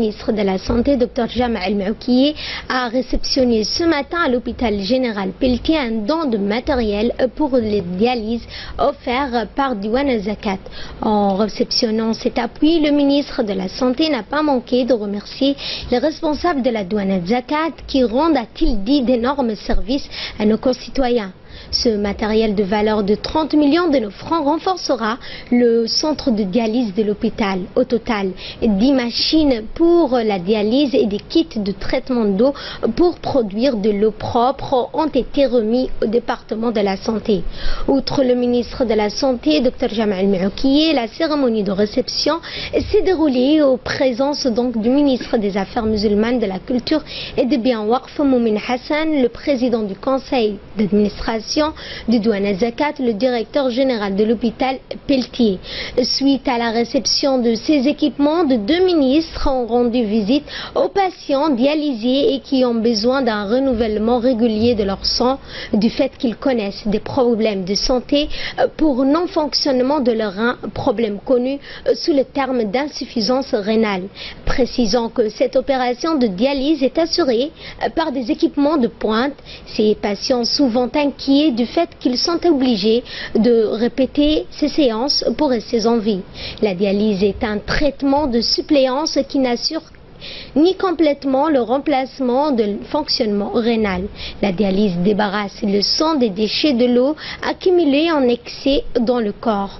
ministre de la Santé, Dr Jama El-Maoukié, a réceptionné ce matin à l'hôpital général Pelletier un don de matériel pour les dialyses offert par Douane Zakat. En réceptionnant cet appui, le ministre de la Santé n'a pas manqué de remercier les responsables de la Douane Zakat qui rendent, a-t-il dit, d'énormes services à nos concitoyens. Ce matériel de valeur de 30 millions de nos francs renforcera le centre de dialyse de l'hôpital. Au total, 10 machines pour la dialyse et des kits de traitement d'eau pour produire de l'eau propre ont été remis au département de la santé. Outre le ministre de la Santé, Dr Jama El-Maoukié, la cérémonie de réception s'est déroulée en présence donc du ministre des Affaires musulmanes, de la Culture et des Biens Waqf, Moumin Hassan, le président du conseil d'administration du Douane Zakat, le directeur général de l'hôpital Pelletier. Suite à la réception de ces équipements, de 2 ministres ont rendu visite aux patients dialysés et qui ont besoin d'un renouvellement régulier de leur sang du fait qu'ils connaissent des problèmes de santé pour non-fonctionnement de leur rein, problème connu sous le terme d'insuffisance rénale. Précisant que cette opération de dialyse est assurée par des équipements de pointe, ces patients souvent inquiets du fait qu'ils sont obligés de répéter ces séances pour rester en vie. La dialyse est un traitement de suppléance qui n'assure ni complètement le remplacement de fonctionnement rénal. La dialyse débarrasse le sang des déchets de l'eau accumulés en excès dans le corps.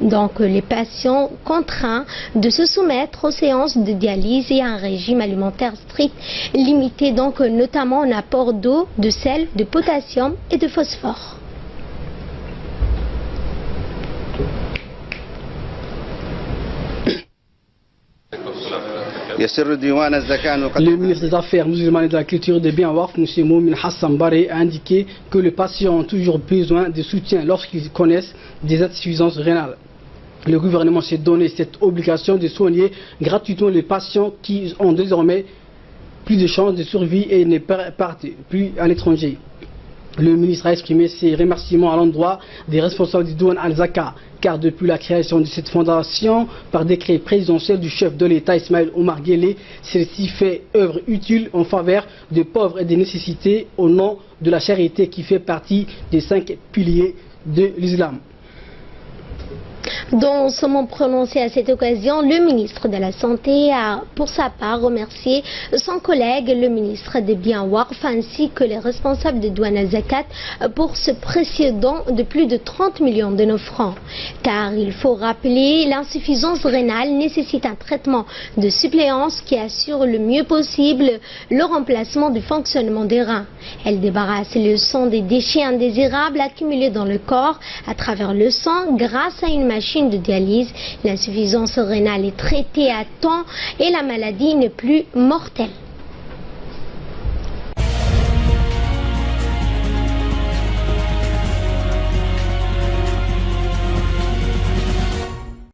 Donc les patients contraints de se soumettre aux séances de dialyse et à un régime alimentaire strict, limité donc notamment en apport d'eau, de sel, de potassium et de phosphore. Le ministre des Affaires musulmanes et de la Culture et des Biens Waqf, M. Moumin Hassan Baré, a indiqué que les patients ont toujours besoin de soutien lorsqu'ils connaissent des insuffisances rénales. Le gouvernement s'est donné cette obligation de soigner gratuitement les patients qui ont désormais plus de chances de survie et ne partent plus à l'étranger. Le ministre a exprimé ses remerciements à l'endroit des responsables du Douane Zakat, car depuis la création de cette fondation par décret présidentiel du chef de l'État Ismaël Omar Guelleh, celle-ci fait œuvre utile en faveur des pauvres et des nécessités au nom de la charité qui fait partie des 5 piliers de l'islam. Dans son mot prononcé à cette occasion, le ministre de la Santé a pour sa part remercié son collègue, le ministre des Biens Waqf, ainsi que les responsables de Douane Zakat pour ce précieux don de plus de 30 millions de nos francs. Car il faut rappeler, l'insuffisance rénale nécessite un traitement de suppléance qui assure le mieux possible le remplacement du fonctionnement des reins. Elle débarrasse le sang des déchets indésirables accumulés dans le corps à travers le sang grâce à une machine de dialyse. L'insuffisance rénale est traitée à temps et la maladie n'est plus mortelle.